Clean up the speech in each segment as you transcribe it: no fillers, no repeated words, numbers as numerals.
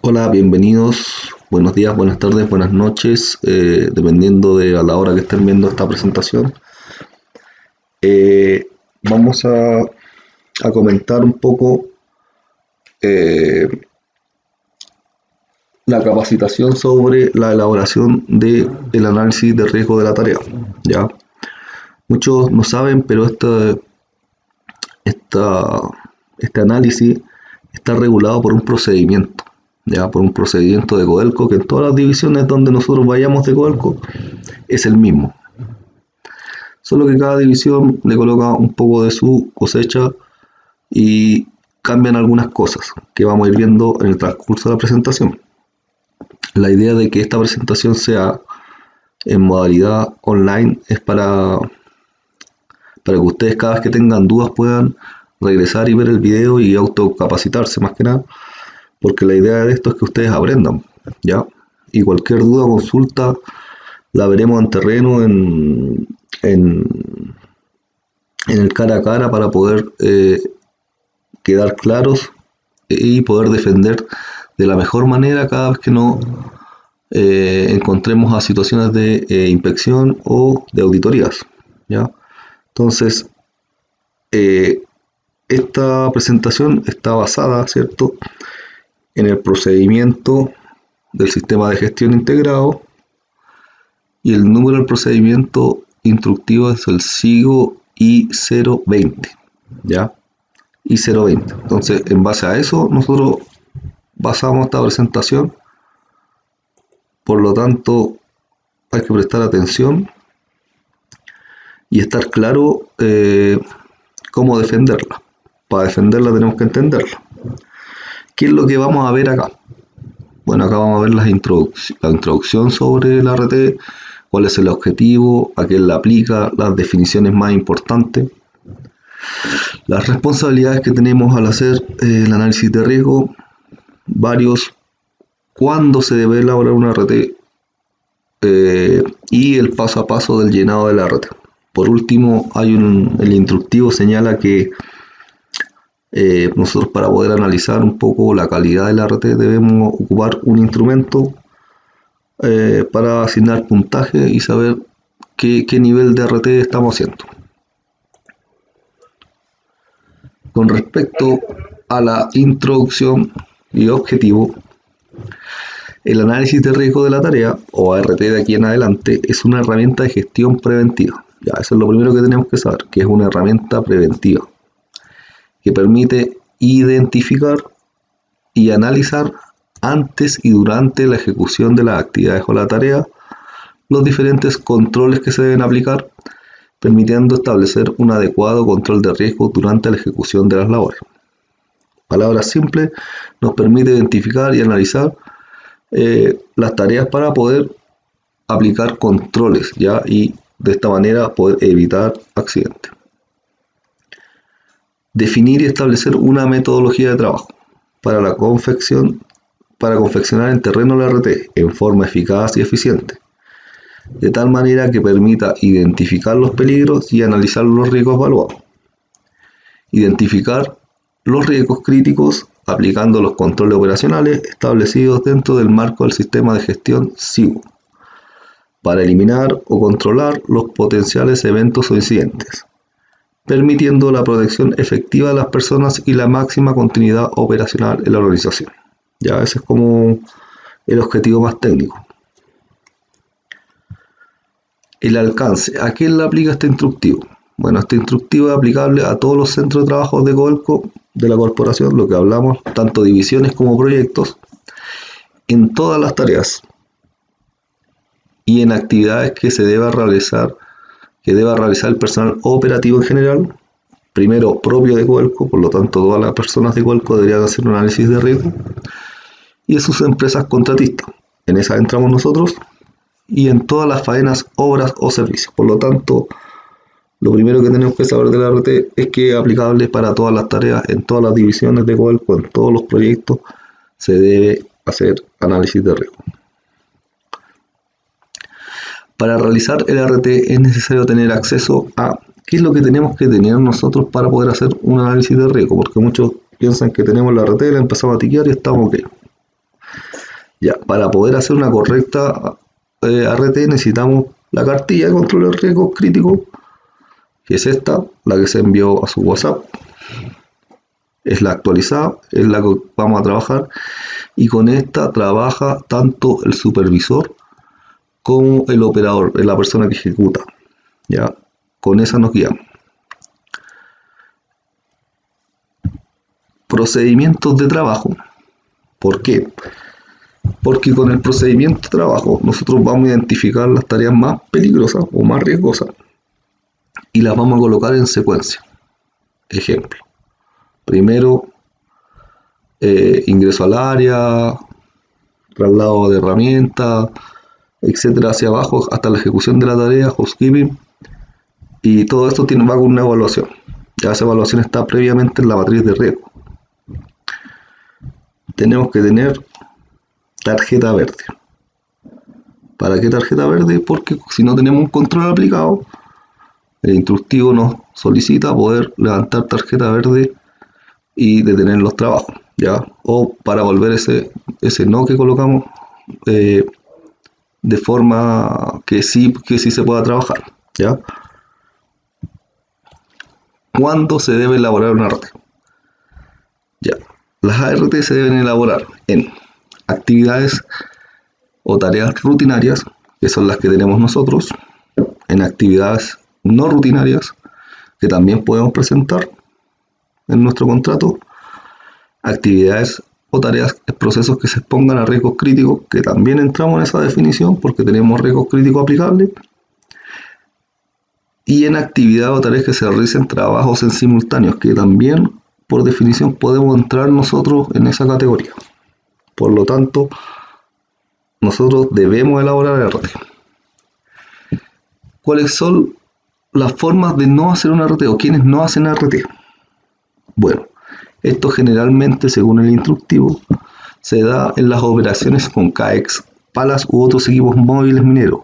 Hola, bienvenidos. Buenos días, buenas tardes, buenas noches, dependiendo de a la hora que estén viendo esta presentación. Vamos a comentar un poco eh, la capacitación sobre la elaboración del análisis de riesgo de la tarea. ¿Ya? Muchos no saben, pero esta- este análisis está regulado por un procedimiento. Ya, por un procedimiento de Codelco que en todas las divisiones donde nosotros vayamos de Codelco es el mismo, solo que cada división le coloca un poco de su cosecha y cambian algunas cosas que vamos a ir viendo en el transcurso de la presentación. La idea de que esta presentación sea en modalidad online es para que ustedes cada vez que tengan dudas puedan regresar y ver el video y autocapacitarse más que nada, porque la idea de esto es que ustedes aprendan, ¿ya? Y cualquier duda o consulta la veremos en terreno, en el cara a cara para poder quedar claros y poder defender de la mejor manera cada vez que nos encontremos a situaciones de inspección o de auditorías, ¿ya? Entonces, eh, esta presentación está basada, ¿cierto?, en el procedimiento del sistema de gestión integrado, y el número del procedimiento instructivo es el SIGO I020, ¿ya? I020. Entonces, en base a eso, nosotros basamos esta presentación. Por lo tanto, hay que prestar atención y estar claro cómo defenderla. Para defenderla tenemos que entenderla. ¿Qué es lo que vamos a ver acá? Bueno, acá vamos a ver la introducción sobre el RT, cuál es el objetivo, a quién la aplica, las definiciones más importantes, las responsabilidades que tenemos al hacer el análisis de riesgo, varios, cuándo se debe elaborar un RT y el paso a paso del llenado del RT. Por último, el instructivo señala que nosotros, para poder analizar un poco la calidad del RT, debemos ocupar un instrumento para asignar puntaje y saber qué nivel de RT estamos haciendo. Con respecto a la introducción y objetivo, el análisis de riesgo de la tarea, o ART de aquí en adelante, es una herramienta de gestión preventiva. Ya, eso es lo primero que tenemos que saber, que es una herramienta preventiva, que permite identificar y analizar antes y durante la ejecución de las actividades o la tarea los diferentes controles que se deben aplicar, permitiendo establecer un adecuado control de riesgo durante la ejecución de las labores. Palabras simples, nos permite identificar y analizar las tareas para poder aplicar controles, ¿ya? Y de esta manera poder evitar accidentes. Definir y establecer una metodología de trabajo para confeccionar en terreno el RT en forma eficaz y eficiente, de tal manera que permita identificar los peligros y analizar los riesgos evaluados. Identificar los riesgos críticos aplicando los controles operacionales establecidos dentro del marco del sistema de gestión SIGO, para eliminar o controlar los potenciales eventos o incidentes, permitiendo la protección efectiva de las personas y la máxima continuidad operacional en la organización. Ya, ese es como el objetivo más técnico. El alcance. ¿A quién le aplica este instructivo? Bueno, este instructivo es aplicable a todos los centros de trabajo de Codelco, de la corporación, lo que hablamos, tanto divisiones como proyectos, en todas las tareas y en actividades que deba realizar el personal operativo en general, primero propio de Codelco, por lo tanto todas las personas de Codelco deberían hacer un análisis de riesgo, y de sus empresas contratistas, en esas entramos nosotros, y en todas las faenas, obras o servicios. Por lo tanto, lo primero que tenemos que saber del RT es que es aplicable para todas las tareas, en todas las divisiones de Codelco, en todos los proyectos se debe hacer análisis de riesgo. Para realizar el RT es necesario tener acceso a qué es lo que tenemos que tener nosotros para poder hacer un análisis de riesgo, porque muchos piensan que tenemos el RT, la empezamos a tiquear y estamos ok. Ya, para poder hacer una correcta ART necesitamos la cartilla de control de riesgos críticos, que es esta, la que se envió a su WhatsApp. Es la actualizada, es la que vamos a trabajar, y con esta trabaja tanto el supervisor como el operador, la persona que ejecuta. Ya, con esa nos guiamos. Procedimientos de trabajo. ¿Por qué? Porque con el procedimiento de trabajo nosotros vamos a identificar las tareas más peligrosas o más riesgosas y las vamos a colocar en secuencia. Ejemplo, primero ingreso al área, traslado de herramientas, etcétera, hacia abajo hasta la ejecución de la tarea, housekeeping, y todo esto va con una evaluación. Ya esa evaluación está previamente en la matriz de riesgo. Tenemos que tener tarjeta verde. ¿Para qué tarjeta verde? Porque si no tenemos un control aplicado, el instructivo nos solicita poder levantar tarjeta verde y detener los trabajos, ¿ya? O para volver ese no que colocamos de forma que sí se pueda trabajar, ¿ya? ¿Cuándo se debe elaborar una ART? Ya, las ART se deben elaborar en actividades o tareas rutinarias, que son las que tenemos nosotros, en actividades no rutinarias, que también podemos presentar en nuestro contrato, actividades o tareas, procesos que se expongan a riesgos críticos, que también entramos en esa definición porque tenemos riesgos críticos aplicables, y en actividades o tareas que se realicen trabajos en simultáneos, que también por definición podemos entrar nosotros en esa categoría. Por lo tanto, nosotros debemos elaborar RT. ¿Cuáles son las formas de no hacer una RT o quienes no hacen RT? Bueno, esto generalmente, según el instructivo, se da en las operaciones con CAEX, palas u otros equipos móviles mineros.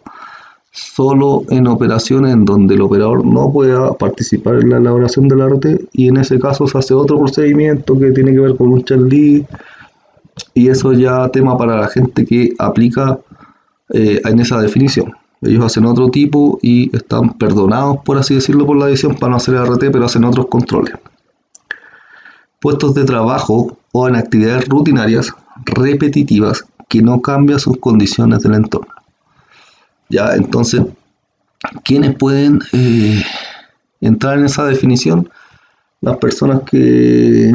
Solo en operaciones en donde el operador no pueda participar en la elaboración de la RT, y en ese caso se hace otro procedimiento que tiene que ver con un checklist, y eso ya tema para la gente que aplica en esa definición. Ellos hacen otro tipo y están perdonados, por así decirlo, por la edición para no hacer RT, pero hacen otros controles. Puestos de trabajo o en actividades rutinarias repetitivas que no cambian sus condiciones del entorno. Ya, entonces, ¿quiénes pueden entrar en esa definición? Las personas que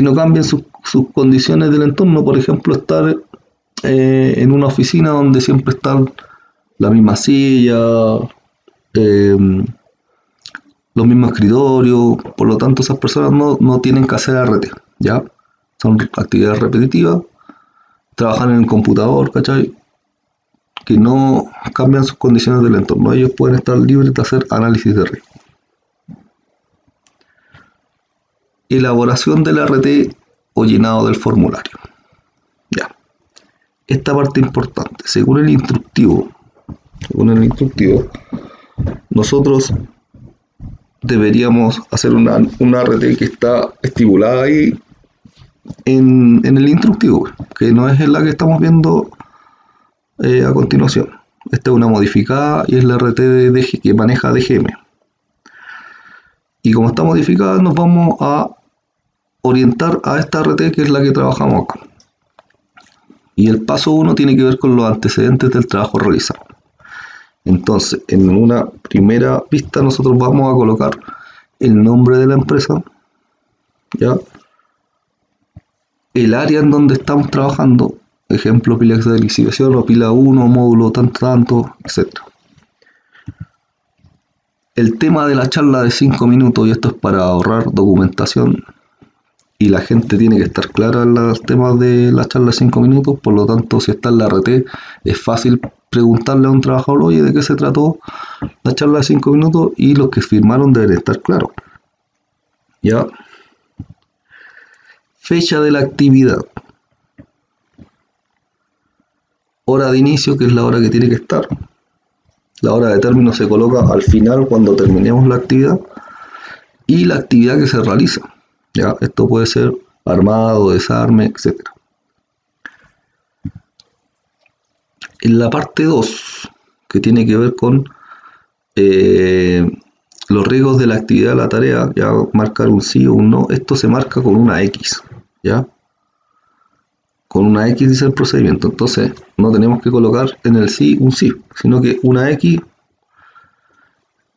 no cambien sus condiciones del entorno. Por ejemplo, estar en una oficina donde siempre están la misma silla, los mismos escritorios. Por lo tanto, esas personas no tienen que hacer RT, ¿ya? Son actividades repetitivas, trabajan en el computador, ¿cachai? Que no cambian sus condiciones del entorno. Ellos pueden estar libres de hacer análisis de riesgo. Elaboración del RT o llenado del formulario. Ya. Esta parte importante. Según el instructivo, nosotros deberíamos hacer una RT que está estipulada ahí en el instructivo, que no es la que estamos viendo a continuación. Esta es una modificada y es la RT que maneja DGM. Y como está modificada, nos vamos a orientar a esta RT, que es la que trabajamos acá. Y el paso 1 tiene que ver con los antecedentes del trabajo realizado. Entonces, en una primera vista nosotros vamos a colocar el nombre de la empresa, ¿ya? El área en donde estamos trabajando, ejemplo, pila de licitación o pila 1, módulo tanto, etc. El tema de la charla de 5 minutos, y esto es para ahorrar documentación, y la gente tiene que estar clara en los temas de la charla de 5 minutos, por lo tanto, si está en la RT, es fácil preguntarle a un trabajador, oye, ¿de qué se trató la charla de 5 minutos? Y los que firmaron deben estar claros. ¿Ya? Fecha de la actividad. Hora de inicio, que es la hora que tiene que estar. La hora de término se coloca al final cuando terminemos la actividad. Y la actividad que se realiza. ¿ya? Esto puede ser armado, desarme, etc. En la parte 2, que tiene que ver con los riesgos de la actividad de la tarea, ya marcar un sí o un no, esto se marca con una X, ¿ya? Con una X dice el procedimiento, entonces no tenemos que colocar en el sí un sí, sino que una X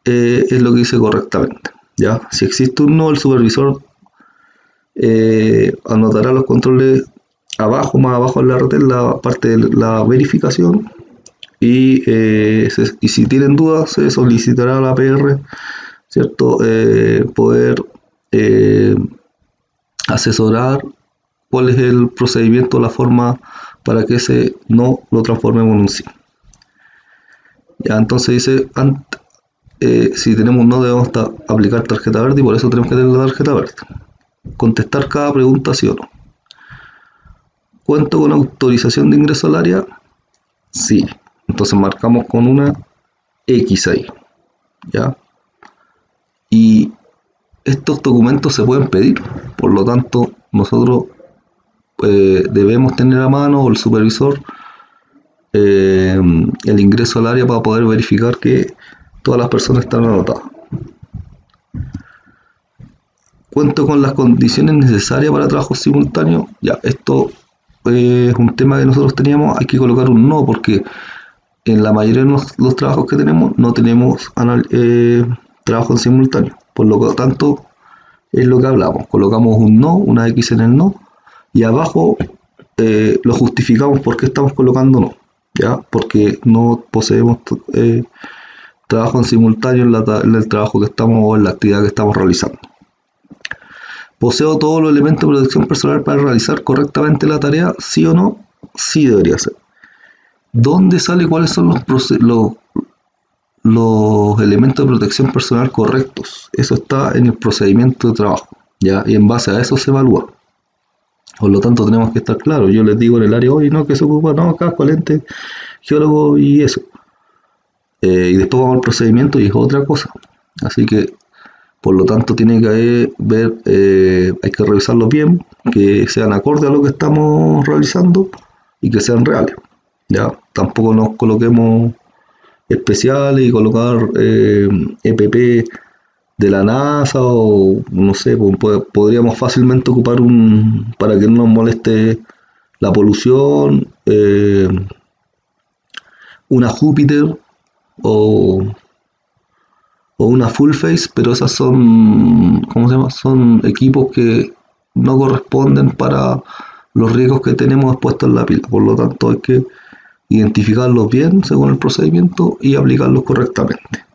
es lo que dice correctamente, ¿ya? Si existe un no, el supervisor anotará los controles abajo, más abajo en la red, en la parte de la verificación, y si tienen dudas se solicitará a la PR, ¿cierto? Poder asesorar cuál es el procedimiento, la forma para que ese no lo transformemos en un sí. Ya, entonces dice, si tenemos un no debemos aplicar tarjeta verde y por eso tenemos que tener la tarjeta verde. Contestar cada pregunta sí o no. ¿Cuento con autorización de ingreso al área? Sí. Entonces marcamos con una X ahí, ¿ya? Y estos documentos se pueden pedir, por lo tanto nosotros debemos tener a mano, o el supervisor, el ingreso al área para poder verificar que todas las personas están anotadas. ¿Cuento con las condiciones necesarias para trabajo simultáneo? Ya, esto es un tema que nosotros teníamos, hay que colocar un no, porque en la mayoría de los trabajos que tenemos no tenemos trabajo en simultáneo. Por lo tanto, es lo que hablamos. Colocamos un no, una X en el no, y abajo lo justificamos por qué estamos colocando no, ¿ya? Porque no poseemos trabajo en simultáneo en el trabajo que estamos o en la actividad que estamos realizando. ¿Poseo todos los elementos de protección personal para realizar correctamente la tarea? ¿Sí o no? Sí debería ser. ¿Dónde sale cuáles son los elementos de protección personal correctos? Eso está en el procedimiento de trabajo, ¿ya? Y en base a eso se evalúa. Por lo tanto, tenemos que estar claros. Yo les digo en el área hoy, no, que se ocupa, no, casco, lente, geólogo y eso. Y después vamos al procedimiento y es otra cosa. Así que, por lo tanto, tiene que ver, hay que revisarlo bien, que sean acorde a lo que estamos realizando y que sean reales. ¿Ya? Tampoco nos coloquemos especiales y colocar EPP de la NASA o no sé, podríamos fácilmente ocupar para que no nos moleste la polución, una Júpiter o una Full Face, pero esas son, ¿cómo se llama? Son equipos que no corresponden para los riesgos que tenemos expuestos en la pila. Por lo tanto, hay que identificarlos bien según el procedimiento y aplicarlos correctamente.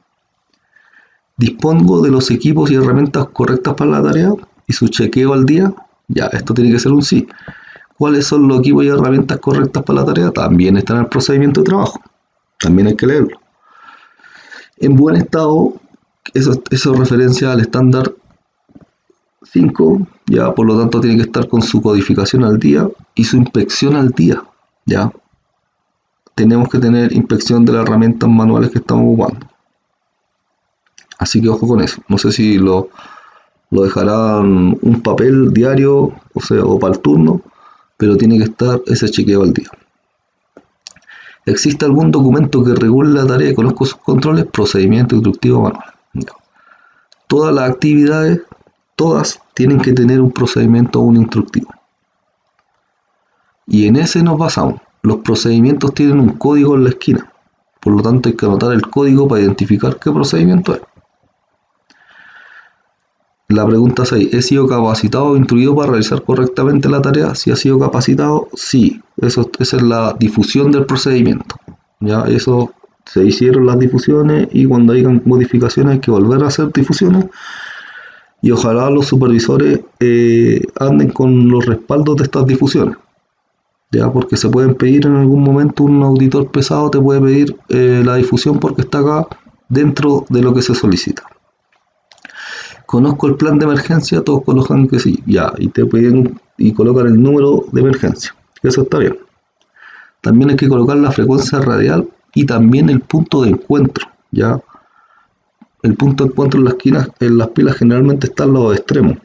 Dispongo de los equipos y herramientas correctas para la tarea y su chequeo al día. Ya, esto tiene que ser un sí. ¿Cuáles son los equipos y herramientas correctas para la tarea? También está en el procedimiento de trabajo. También hay que leerlo. En buen estado, eso referencia al estándar 5, ya, por lo tanto tiene que estar con su codificación al día y su inspección al día, ya. Tenemos que tener inspección de las herramientas manuales que estamos ocupando. Así que ojo con eso. No sé si lo dejarán un papel diario, o para el turno, pero tiene que estar ese chequeo al día. ¿Existe algún documento que regule la tarea y conozco sus controles? Procedimiento instructivo manual. No. Todas las actividades, todas tienen que tener un procedimiento o un instructivo. Y en ese nos basamos. Los procedimientos tienen un código en la esquina. Por lo tanto, hay que anotar el código para identificar qué procedimiento es. La pregunta 6. ¿He sido capacitado o instruido para realizar correctamente la tarea? Si ha sido capacitado, sí. Esa es la difusión del procedimiento. Ya, eso se hicieron las difusiones y cuando hayan modificaciones hay que volver a hacer difusiones. Y ojalá los supervisores anden con los respaldos de estas difusiones. Ya, porque se pueden pedir en algún momento, un auditor pesado te puede pedir la difusión porque está acá dentro de lo que se solicita. Conozco el plan de emergencia, todos colocan que sí, ya, y te piden y colocan el número de emergencia, eso está bien. También hay que colocar la frecuencia radial y también el punto de encuentro, ya. El punto de encuentro en las esquinas, en las pilas generalmente está en los extremos,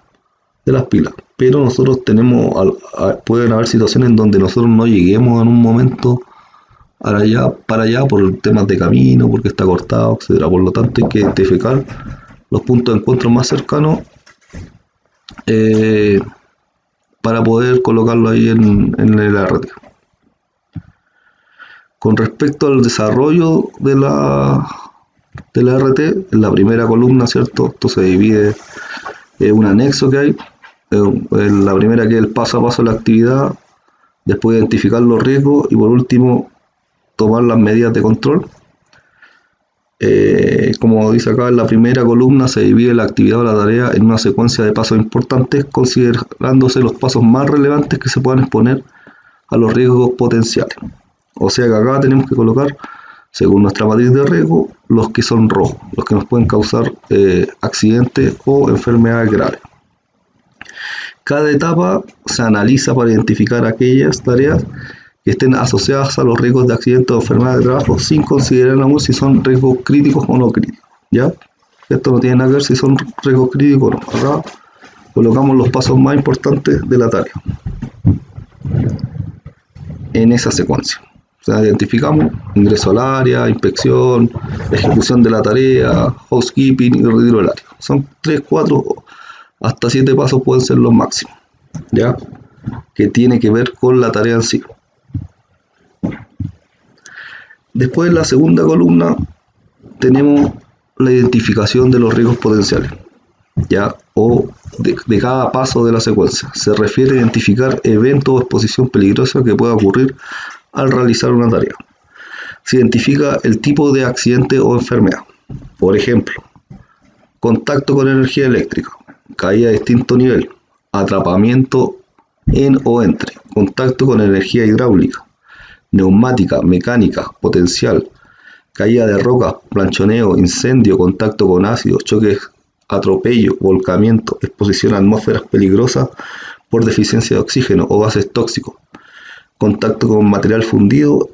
de las pilas. Pero nosotros tenemos, pueden haber situaciones en donde nosotros no lleguemos en un momento para allá por temas de camino, porque está cortado, etcétera. Por lo tanto, hay que identificar los puntos de encuentro más cercanos para poder colocarlo ahí en el RT. Con respecto al desarrollo de la RT, en la primera columna, ¿cierto? Esto se divide en un anexo que hay. En la primera, que es el paso a paso de la actividad, después identificar los riesgos y por último tomar las medidas de control. Como dice acá, en la primera columna se divide la actividad o la tarea en una secuencia de pasos importantes, considerándose los pasos más relevantes que se puedan exponer a los riesgos potenciales. O sea que acá tenemos que colocar, según nuestra matriz de riesgo, los que son rojos, los que nos pueden causar accidentes o enfermedades graves. Cada etapa se analiza para identificar aquellas tareas que estén asociadas a los riesgos de accidentes o enfermedades de trabajo, sin considerar aún si son riesgos críticos o no críticos, ¿ya? Esto no tiene nada que ver si son riesgos críticos o no. Acá colocamos los pasos más importantes de la tarea en esa secuencia. O sea, identificamos ingreso al área, inspección, ejecución de la tarea, housekeeping y retiro del área. Son 3, 4, hasta 7 pasos pueden ser los máximos, ¿ya? Que tiene que ver con la tarea en sí. Después, en la segunda columna, tenemos la identificación de los riesgos potenciales, ¿ya? O de cada paso de la secuencia. Se refiere a identificar eventos o exposición peligrosa que pueda ocurrir al realizar una tarea. Se identifica el tipo de accidente o enfermedad. Por ejemplo, contacto con energía eléctrica, caída de distinto nivel, atrapamiento en o entre, contacto con energía hidráulica, neumática, mecánica, potencial, caída de rocas, planchoneo, incendio, contacto con ácidos, choques, atropello, volcamiento, exposición a atmósferas peligrosas por deficiencia de oxígeno o gases tóxicos, contacto con material fundido,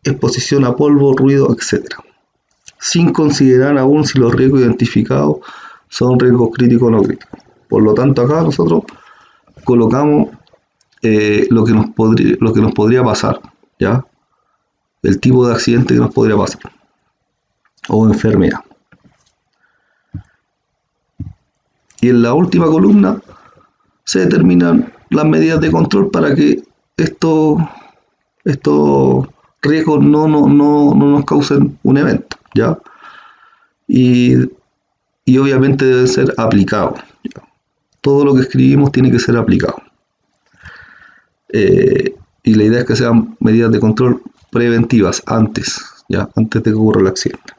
exposición a polvo, ruido, etc. Sin considerar aún si los riesgos identificados son riesgos críticos o no críticos. Por lo tanto, acá nosotros colocamos lo que nos podría pasar, ¿ya? El tipo de accidente que nos podría pasar o enfermedad. Y en la última columna se determinan las medidas de control para que estos riesgos no nos causen un evento, ¿ya? Y obviamente debe ser aplicado, ¿ya? Todo lo que escribimos tiene que ser aplicado. Y la idea es que sean medidas de control preventivas antes, ¿ya? Antes de que ocurra el accidente.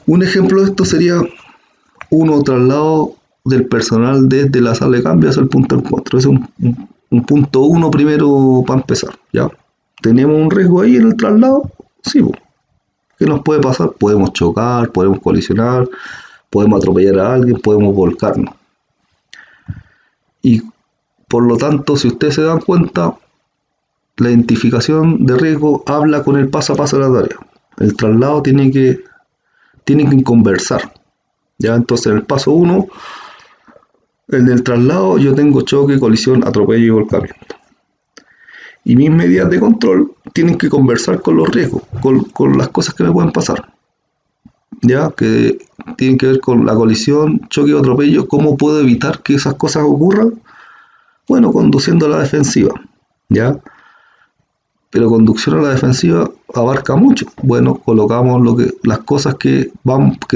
Un ejemplo de esto sería traslado del personal desde la sala de cambio hacia el punto de encuentro. Es un punto 1 primero para empezar, ¿ya? ¿Tenemos un riesgo ahí en el traslado? Sí. ¿Qué nos puede pasar? Podemos chocar, podemos colisionar, podemos atropellar a alguien, podemos volcarnos. Y por lo tanto, si ustedes se dan cuenta, la identificación de riesgo habla con el paso a paso de la tarea. El traslado tiene que conversar, ¿ya? Entonces, en el paso 1, en el traslado, yo tengo choque, colisión, atropello y volcamiento. Y mis medidas de control tienen que conversar con los riesgos, con las cosas que me pueden pasar, ¿ya? Que tienen que ver con la colisión, choque o atropello. ¿Cómo puedo evitar que esas cosas ocurran? Bueno, conduciendo a la defensiva, ¿ya? Pero conducción a la defensiva abarca mucho. Bueno, colocamos las cosas que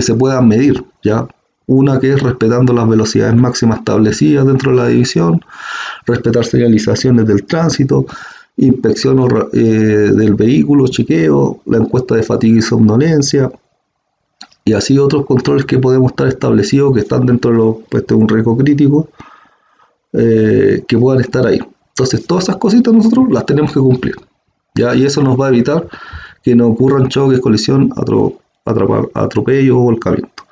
se puedan medir, ¿ya? Una que es respetando las velocidades máximas establecidas dentro de la división, respetar señalizaciones del tránsito, inspección del vehículo, chequeo, la encuesta de fatiga y somnolencia, y así otros controles que podemos estar establecidos que están dentro de un riesgo crítico, que puedan estar ahí. Entonces, todas esas cositas nosotros las tenemos que cumplir, ¿ya? Y eso nos va a evitar que nos ocurran choques, colisión, atropello o volcamiento.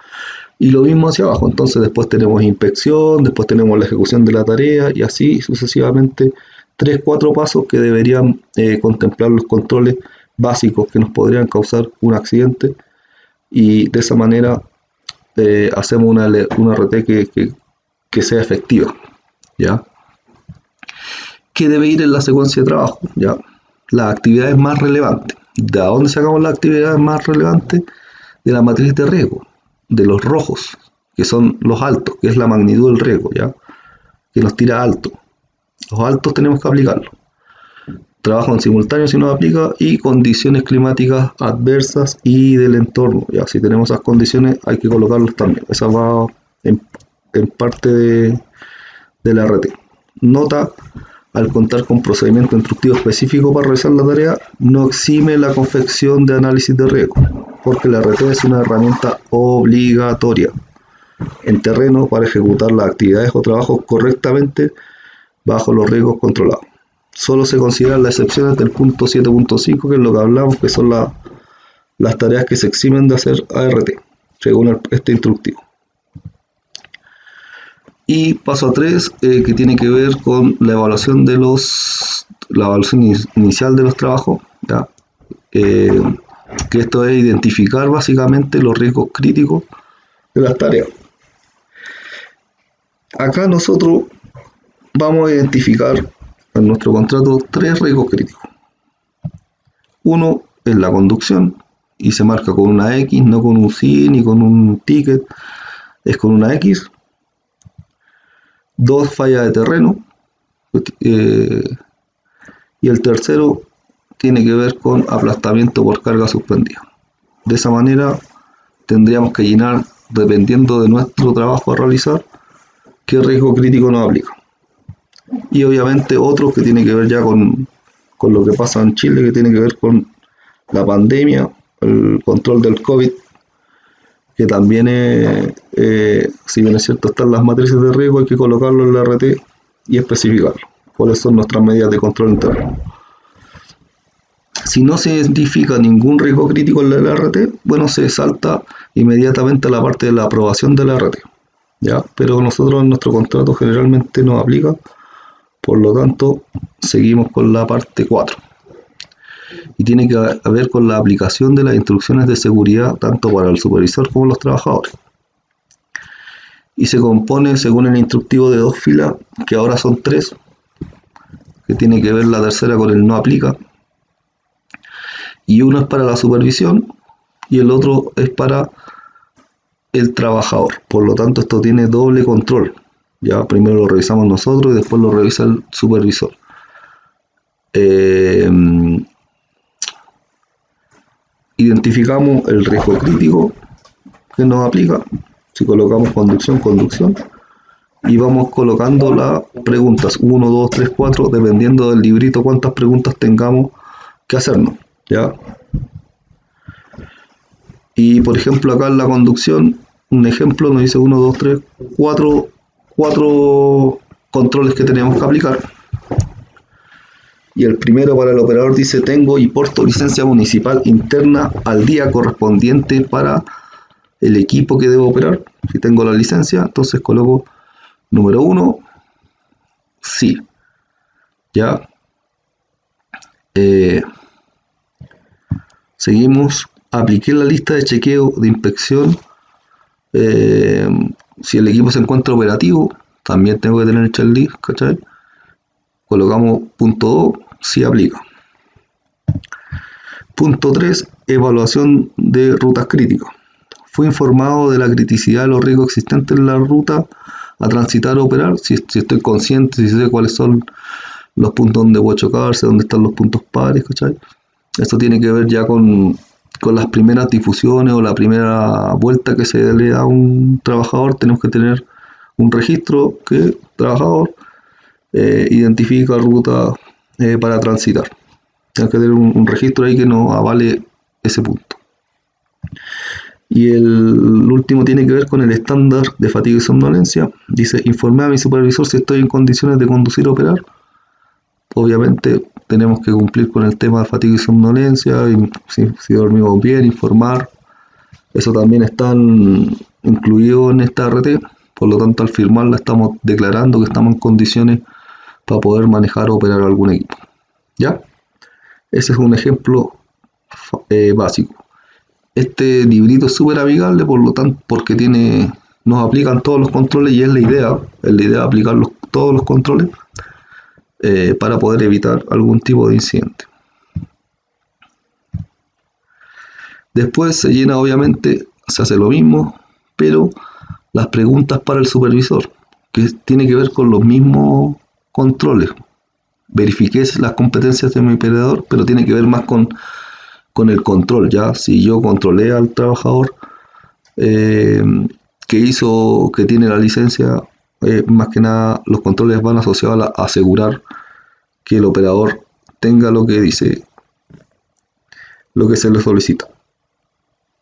Y lo mismo hacia abajo. Entonces, después tenemos inspección, después tenemos la ejecución de la tarea y así sucesivamente 3, 4 pasos que deberían contemplar los controles básicos que nos podrían causar un accidente, y de esa manera hacemos una RT que sea efectiva, ¿ya? ¿Qué debe ir en la secuencia de trabajo? ¿Ya? Las actividades más relevantes. ¿De dónde sacamos las actividades más relevantes? De la matriz de riesgo, de los rojos, que son los altos, que es la magnitud del riesgo, ¿ya? Que nos tira alto. Los altos tenemos que aplicarlos. Trabajo en simultáneo si nos aplica, y condiciones climáticas adversas y del entorno. Ya, si tenemos esas condiciones hay que colocarlos también. Esa va en parte de la RT. Nota: al contar con procedimiento instructivo específico para realizar la tarea, no exime la confección de análisis de riesgo, porque la RT es una herramienta obligatoria en terreno para ejecutar las actividades o trabajos correctamente bajo los riesgos controlados. Solo se consideran las excepciones del punto 7.5, que es lo que hablamos, que son las tareas que se eximen de hacer ART, según este instructivo. Y paso a 3, que tiene que ver con la evaluación inicial de los trabajos, ¿ya? Que esto es identificar básicamente los riesgos críticos de las tareas. Acá nosotros vamos a identificar en nuestro contrato 3 riesgos críticos. Uno es la conducción, y se marca con una X, no con un sí ni con un ticket, es con una X. 2, falla de terreno, y el tercero tiene que ver con aplastamiento por carga suspendida. De esa manera tendríamos que llenar, dependiendo de nuestro trabajo a realizar, qué riesgo crítico nos aplica. Y obviamente otros que tienen que ver ya con lo que pasa en Chile, que tiene que ver con la pandemia, el control del COVID, que también si bien es cierto están las matrices de riesgo, hay que colocarlo en la RT y especificarlo. ¿Cuáles son nuestras medidas de control interno? Si no se identifica ningún riesgo crítico en la RT, bueno, se salta inmediatamente a la parte de la aprobación de la RT, ¿ya? Pero nosotros en nuestro contrato generalmente nos aplica, por lo tanto seguimos con la parte 4. Y tiene que ver con la aplicación de las instrucciones de seguridad tanto para el supervisor como los trabajadores. Y se compone, según el instructivo, de 2 filas, que ahora son 3, que tiene que ver la tercera con el no aplica. Y uno es para la supervisión y el otro es para el trabajador. Por lo tanto, esto tiene doble control. Ya primero lo revisamos nosotros y después lo revisa el supervisor. Identificamos el riesgo crítico que nos aplica. Si colocamos conducción, y vamos colocando las preguntas 1, 2, 3, 4, dependiendo del librito cuántas preguntas tengamos que hacernos, ¿ya? Y por ejemplo acá en la conducción, un ejemplo nos dice 1, 2, 3, 4 controles que tenemos que aplicar. Y el primero para el operador dice: tengo y porto licencia municipal interna al día correspondiente para el equipo que debo operar. Si tengo la licencia, entonces coloco número 1, sí, ya. Seguimos, apliqué la lista de chequeo de inspección. Si el equipo se encuentra operativo, también tengo que tener el checklist, ¿cachai? Colocamos punto 2, sí aplica. Punto 3, evaluación de rutas críticas. Fui informado de la criticidad de los riesgos existentes en la ruta a transitar o operar. Si estoy consciente, si sé cuáles son los puntos donde voy a chocarse, dónde están los puntos pares, ¿cachai? Esto tiene que ver ya con las primeras difusiones o la primera vuelta que se le da a un trabajador. Tenemos que tener un registro que el trabajador identifica ruta para transitar. Tenemos que tener un registro ahí que nos avale ese punto. Y el último tiene que ver con el estándar de fatiga y somnolencia. Dice: informé a mi supervisor si estoy en condiciones de conducir o operar. Obviamente tenemos que cumplir con el tema de fatiga y somnolencia, y si dormimos bien, informar. Eso también está incluido en esta RT. Por lo tanto, al firmarla estamos declarando que estamos en condiciones para poder manejar o operar algún equipo, ¿ya? Ese es un ejemplo básico. Este librito es súper amigable, por lo tanto, porque nos aplican todos los controles y es la idea aplicar todos los controles para poder evitar algún tipo de incidente. Después se llena, obviamente, se hace lo mismo, pero las preguntas para el supervisor, que tiene que ver con los mismos controles. Verifiqué las competencias de mi operador, pero tiene que ver más con el control, ¿ya? Si yo controlé al trabajador que tiene la licencia, más que nada los controles van asociados a asegurar que el operador tenga lo que dice, lo que se le solicita.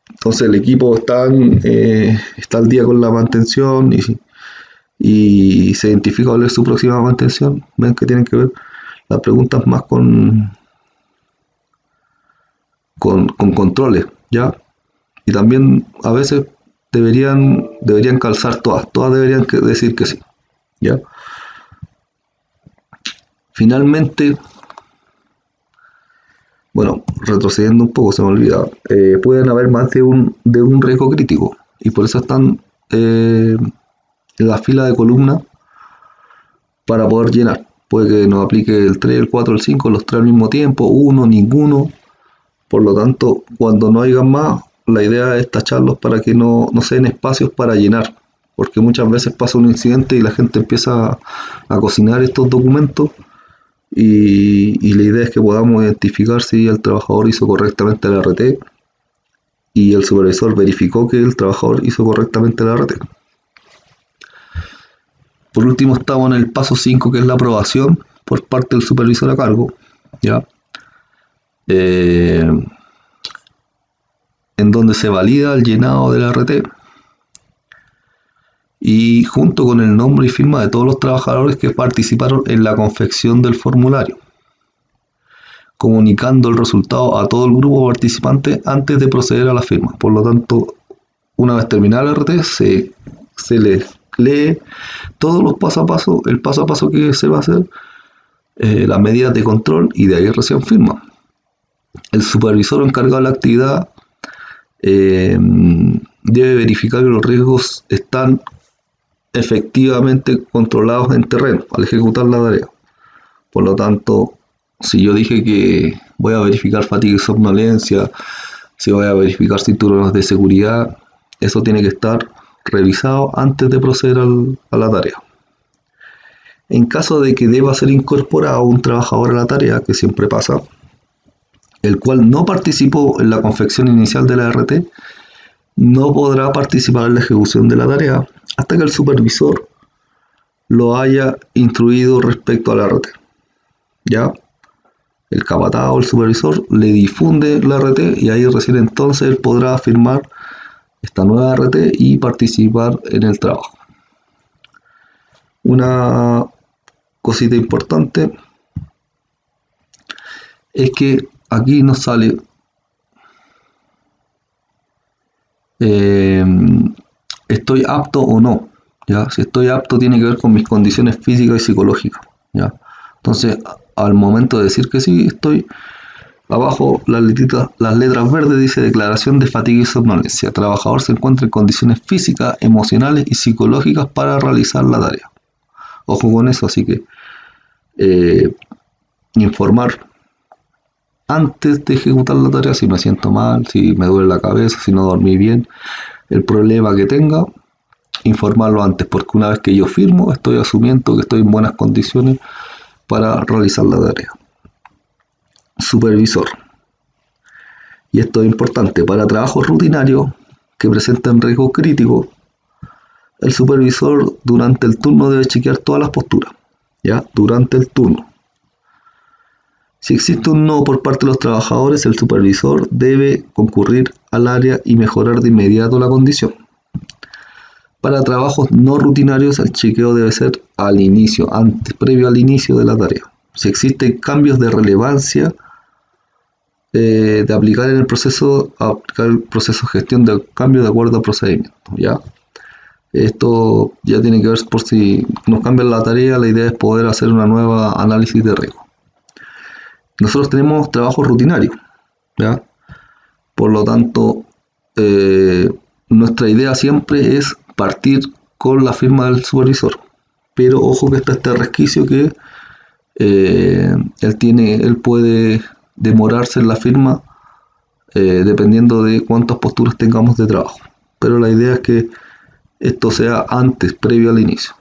Entonces el equipo está al día con la mantención y se identifica cuál es su próxima mantención. Ven que tienen que ver las preguntas más con controles, ¿ya? Y también a veces deberían calzar todas deberían decir que sí, ¿ya? Finalmente, bueno, retrocediendo un poco, se me olvida, pueden haber más de un riesgo crítico y por eso están en la fila de columnas para poder llenar. Puede que nos aplique el 3, el 4, el 5, los 3 al mismo tiempo, uno, ninguno. Por lo tanto, cuando no haya más, la idea es tacharlos para que no se den espacios para llenar, porque muchas veces pasa un incidente y la gente empieza a cocinar estos documentos y la idea es que podamos identificar si el trabajador hizo correctamente el RT y el supervisor verificó que el trabajador hizo correctamente el RT. Por último estamos en el paso 5, que es la aprobación por parte del supervisor a cargo, ¿ya? En donde se valida el llenado del RT y junto con el nombre y firma de todos los trabajadores que participaron en la confección del formulario, comunicando el resultado a todo el grupo participante antes de proceder a la firma. Por lo tanto, una vez terminado el RT, se les lee todos los paso a paso, el paso a paso que se va a hacer, las medidas de control y de ahí recién firma. El supervisor encargado de la actividad debe verificar que los riesgos están efectivamente controlados en terreno al ejecutar la tarea. Por lo tanto, si yo dije que voy a verificar fatiga y somnolencia, si voy a verificar cinturones de seguridad, eso tiene que estar revisado antes de proceder a la tarea. En caso de que deba ser incorporado un trabajador a la tarea, que siempre pasa, el cual no participó en la confección inicial de la RT, no podrá participar en la ejecución de la tarea hasta que el supervisor lo haya instruido respecto a la RT. ¿Ya? El capataz o el supervisor le difunde la RT y ahí recién entonces él podrá firmar esta nueva RT y participar en el trabajo. Una cosita importante es que aquí nos sale estoy apto o no, ¿ya? Si estoy apto tiene que ver con mis condiciones físicas y psicológicas, ¿ya? Entonces, al momento de decir que sí, estoy abajo, las letras verdes dice declaración de fatiga y somnolencia. El trabajador se encuentra en condiciones físicas, emocionales y psicológicas para realizar la tarea. Ojo con eso, así que informar antes de ejecutar la tarea si me siento mal, si me duele la cabeza, si no dormí bien, el problema que tenga, informarlo antes, porque una vez que yo firmo, estoy asumiendo que estoy en buenas condiciones para realizar la tarea. Supervisor. Y esto es importante, para trabajos rutinarios que presenten riesgo crítico, el supervisor durante el turno debe chequear todas las posturas, ¿ya? Durante el turno. Si existe un no por parte de los trabajadores, el supervisor debe concurrir al área y mejorar de inmediato la condición. Para trabajos no rutinarios, el chequeo debe ser al inicio, previo al inicio de la tarea. Si existen cambios de relevancia, de aplicar el proceso de gestión de cambio de acuerdo al procedimiento, ¿ya? Esto ya tiene que ver por si nos cambian la tarea, la idea es poder hacer una nueva análisis de riesgo. Nosotros tenemos trabajo rutinario, ¿ya? Por lo tanto, nuestra idea siempre es partir con la firma del supervisor, pero ojo que está este resquicio que él puede demorarse en la firma dependiendo de cuántas posturas tengamos de trabajo, pero la idea es que esto sea antes, previo al inicio,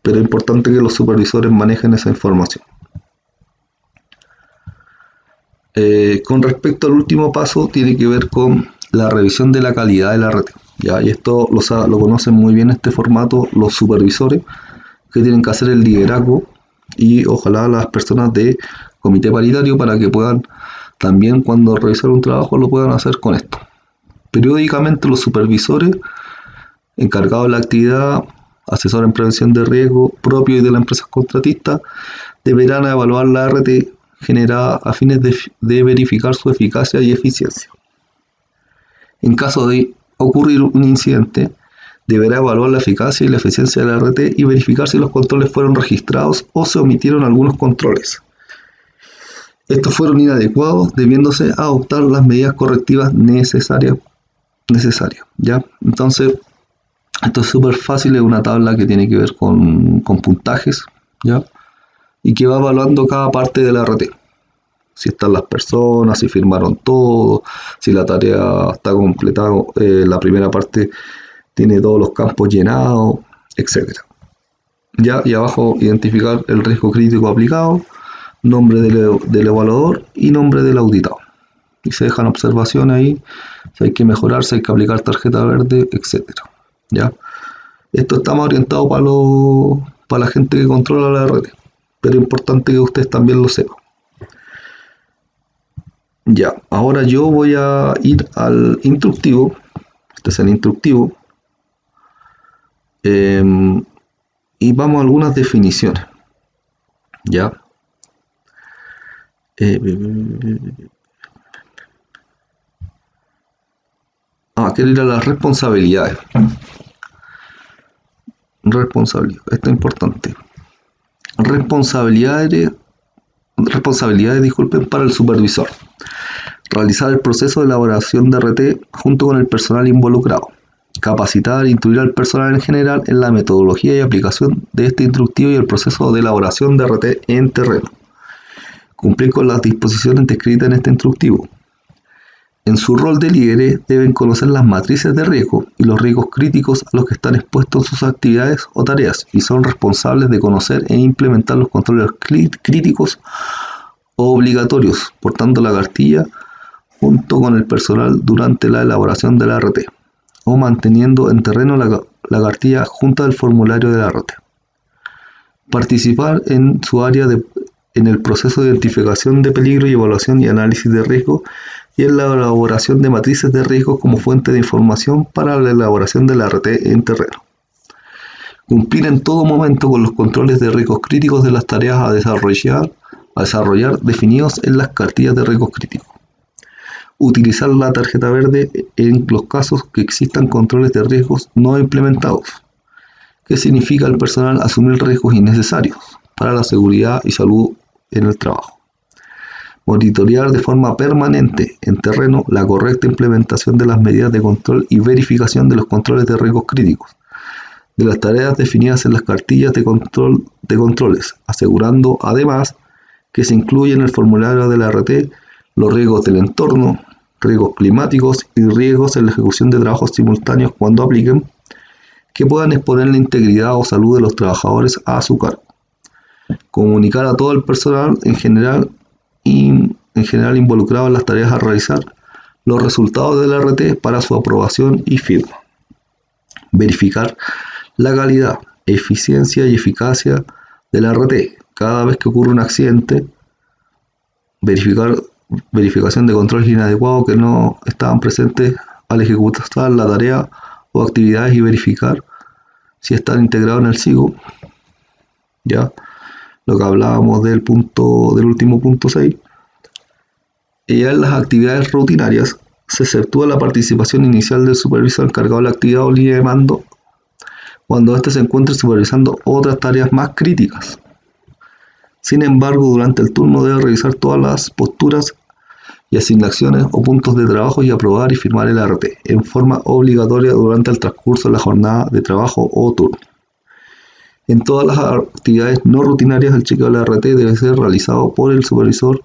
pero es importante que los supervisores manejen esa información. Con respecto al último paso, tiene que ver con la revisión de la calidad de la red. ¿Ya? Y esto lo conocen muy bien este formato los supervisores, que tienen que hacer el liderazgo, y ojalá las personas de comité paritario, para que puedan también, cuando revisar un trabajo, lo puedan hacer con esto. Periódicamente los supervisores encargados de la actividad, asesor en prevención de riesgo propio y de la empresa contratista, deberán evaluar la RT generada a fines de verificar su eficacia y eficiencia. En caso de ocurrir un incidente, deberá evaluar la eficacia y la eficiencia de la RT y verificar si los controles fueron registrados o se omitieron algunos controles. Estos fueron inadecuados, debiéndose adoptar las medidas correctivas necesarias. ¿Ya? Entonces, esto es súper fácil, es una tabla que tiene que ver con puntajes, ¿ya? Y que va evaluando cada parte de la RT. Si están las personas, si firmaron todo, si la tarea está completada, la primera parte tiene todos los campos llenados, etc. ¿Ya? Y abajo identificar el riesgo crítico aplicado, nombre del evaluador y nombre del auditado. Y se dejan observaciones ahí, si hay que mejorar, si hay que aplicar tarjeta verde, etc. ¿Ya? Esto está más orientado para la gente que controla la red, pero es importante que ustedes también lo sepan. Ya, ahora yo voy a ir al instructivo. Este es el instructivo. Y vamos a algunas definiciones. Ya. Quiero ir a las responsabilidades. Responsabilidad, esto es importante. Responsabilidades, disculpen, para el supervisor. Realizar el proceso de elaboración de RT junto con el personal involucrado. Capacitar e instruir al personal en general en la metodología y aplicación de este instructivo y el proceso de elaboración de RT en terreno. Cumplir con las disposiciones descritas en este instructivo. En su rol de líderes deben conocer las matrices de riesgo y los riesgos críticos a los que están expuestos en sus actividades o tareas y son responsables de conocer e implementar los controles críticos o obligatorios, portando la cartilla junto con el personal durante la elaboración de la RT o manteniendo en terreno la cartilla junto al formulario de la RT. Participar en su área en el proceso de identificación de peligro y evaluación y análisis de riesgo y en la elaboración de matrices de riesgo como fuente de información para la elaboración de la RT en terreno. Cumplir en todo momento con los controles de riesgos críticos de las tareas a desarrollar definidos en las cartillas de riesgos críticos. Utilizar la tarjeta verde en los casos que existan controles de riesgos no implementados. ¿Qué significa el personal asumir riesgos innecesarios para la seguridad y salud en el trabajo? Monitorear de forma permanente en terreno la correcta implementación de las medidas de control y verificación de los controles de riesgos críticos, de las tareas definidas en las cartillas de controles, asegurando además que se incluye en el formulario de la RT los riesgos del entorno, riesgos climáticos y riesgos en la ejecución de trabajos simultáneos cuando apliquen, que puedan exponer la integridad o salud de los trabajadores a su cargo. Comunicar a todo el personal en general involucrado en las tareas a realizar los resultados de la RT para su aprobación y firma. Verificar la calidad, eficiencia y eficacia de la RT. Cada vez que ocurre un accidente, verificación de controles inadecuados que no estaban presentes al ejecutar la tarea o actividades y verificar si están integrados en el SIGO. Ya, lo que hablábamos del último punto 6. Y ya en las actividades rutinarias se exceptúa la participación inicial del supervisor encargado de la actividad o línea de mando cuando éste se encuentre supervisando otras tareas más críticas. Sin embargo, durante el turno debe revisar todas las posturas y asignaciones o puntos de trabajo y aprobar y firmar el ART en forma obligatoria durante el transcurso de la jornada de trabajo o turno. En todas las actividades no rutinarias, el chequeo del ART debe ser realizado por el supervisor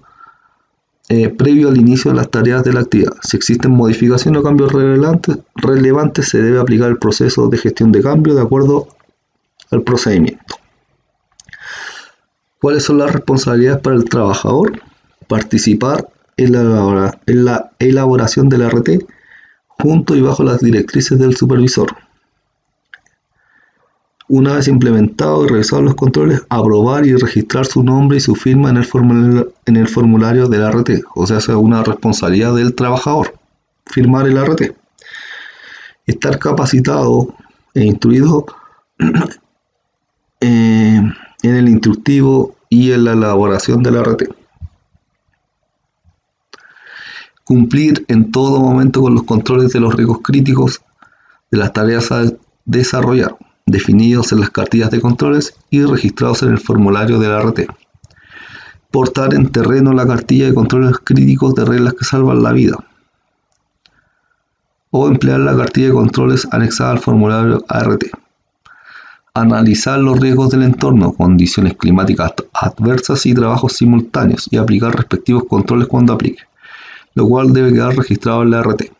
previo al inicio de las tareas de la actividad. Si existen modificaciones o cambios relevantes, se debe aplicar el proceso de gestión de cambio de acuerdo al procedimiento. ¿Cuáles son las responsabilidades para el trabajador? Participar en la elaboración del ART junto y bajo las directrices del supervisor. Una vez implementado y revisados los controles, aprobar y registrar su nombre y su firma en el formulario del ART. O sea, es una responsabilidad del trabajador, firmar el ART. Estar capacitado e instruido en el instructivo y en la elaboración del ART. Cumplir en todo momento con los controles de los riesgos críticos de las tareas a desarrollar, definidos en las cartillas de controles y registrados en el formulario del ART. Portar en terreno la cartilla de controles críticos de reglas que salvan la vida. O emplear la cartilla de controles anexada al formulario ART. Analizar los riesgos del entorno, condiciones climáticas adversas y trabajos simultáneos y aplicar respectivos controles cuando aplique, lo cual debe quedar registrado en la ART.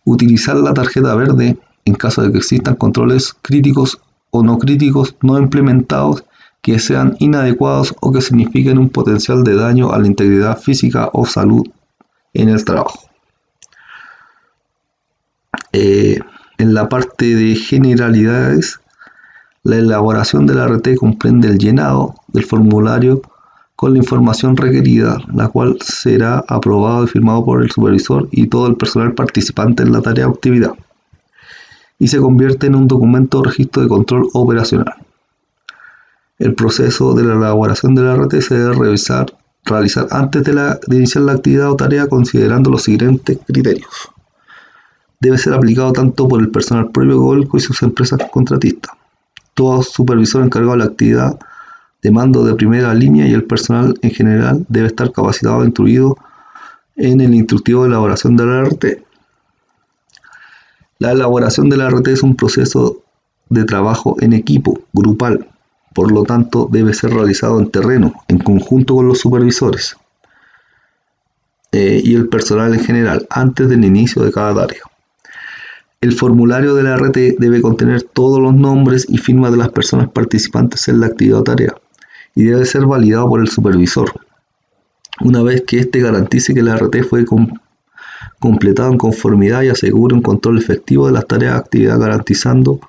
Utilizar la tarjeta verde en caso de que existan controles críticos o no críticos no implementados que sean inadecuados o que signifiquen un potencial de daño a la integridad física o salud en el trabajo. En la parte de generalidades, la elaboración del ART comprende el llenado del formulario con la información requerida, la cual será aprobado y firmado por el supervisor y todo el personal participante en la tarea o actividad, y se convierte en un documento o registro de control operacional. El proceso de la elaboración del ART se debe realizar antes de iniciar la actividad o tarea considerando los siguientes criterios. Debe ser aplicado tanto por el personal propio de Codelco y sus empresas contratistas. Todo supervisor encargado de la actividad de mando de primera línea y el personal en general debe estar capacitado e instruido en el instructivo de elaboración del ART. La elaboración del ART es un proceso de trabajo en equipo, grupal, por lo tanto debe ser realizado en terreno, en conjunto con los supervisores y el personal en general, antes del inicio de cada tarea. El formulario del ART debe contener todos los nombres y firmas de las personas participantes en la actividad o tarea y debe ser validado por el supervisor, una vez que éste garantice que el ART fue completado en conformidad y asegure un control efectivo de las tareas de actividad garantizando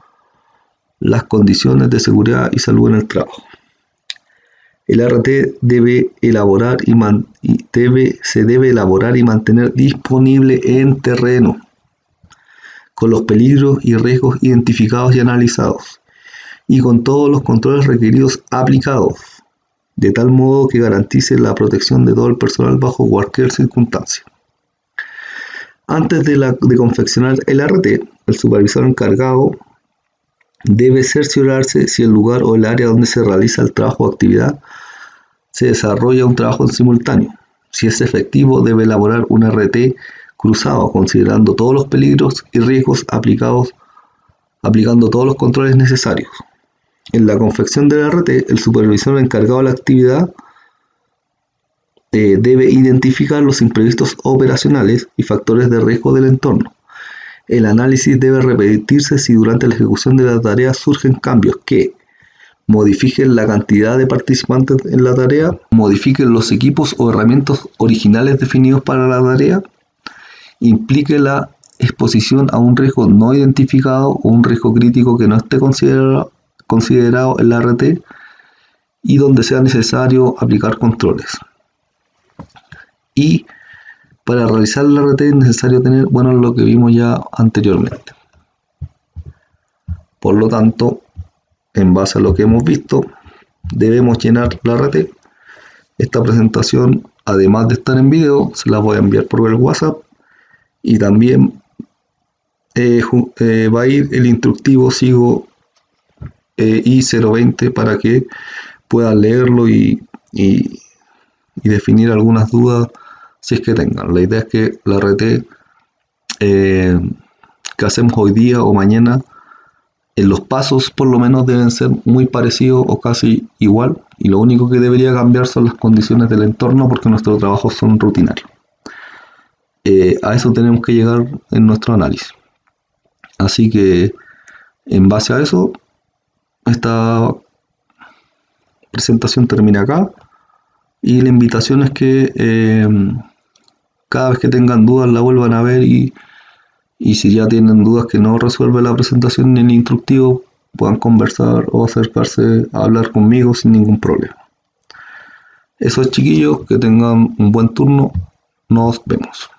las condiciones de seguridad y salud en el trabajo. El ART debe elaborar y mantener disponible en terreno, con los peligros y riesgos identificados y analizados, y con todos los controles requeridos aplicados, de tal modo que garantice la protección de todo el personal bajo cualquier circunstancia. Antes de confeccionar el ART, el supervisor encargado debe cerciorarse si el lugar o el área donde se realiza el trabajo o actividad se desarrolla un trabajo en simultáneo. Si es efectivo, debe elaborar un ART cruzado, considerando todos los peligros y riesgos aplicando todos los controles necesarios. En la confección del ART, el supervisor encargado de la actividad debe identificar los imprevistos operacionales y factores de riesgo del entorno. El análisis debe repetirse si durante la ejecución de la tarea surgen cambios que modifiquen la cantidad de participantes en la tarea, modifiquen los equipos o herramientas originales definidos para la tarea, implique la exposición a un riesgo no identificado o un riesgo crítico que no esté considerado en la ART y donde sea necesario aplicar controles. Y para realizar la ART es necesario tener, lo que vimos ya anteriormente. Por lo tanto, en base a lo que hemos visto, debemos llenar la ART. Esta presentación, además de estar en video, se la voy a enviar por el WhatsApp y también va a ir el instructivo SIGO I020 para que puedan leerlo y definir algunas dudas si es que tengan. La idea es que la RT que hacemos hoy día o mañana, en los pasos por lo menos deben ser muy parecidos o casi igual, y lo único que debería cambiar son las condiciones del entorno porque nuestros trabajos son rutinarios. A eso tenemos que llegar en nuestro análisis. Así que en base a eso, esta presentación termina acá y la invitación es que cada vez que tengan dudas la vuelvan a ver y si ya tienen dudas que no resuelve la presentación ni el instructivo, puedan conversar o acercarse a hablar conmigo sin ningún problema. Eso es, chiquillos, que tengan un buen turno, nos vemos.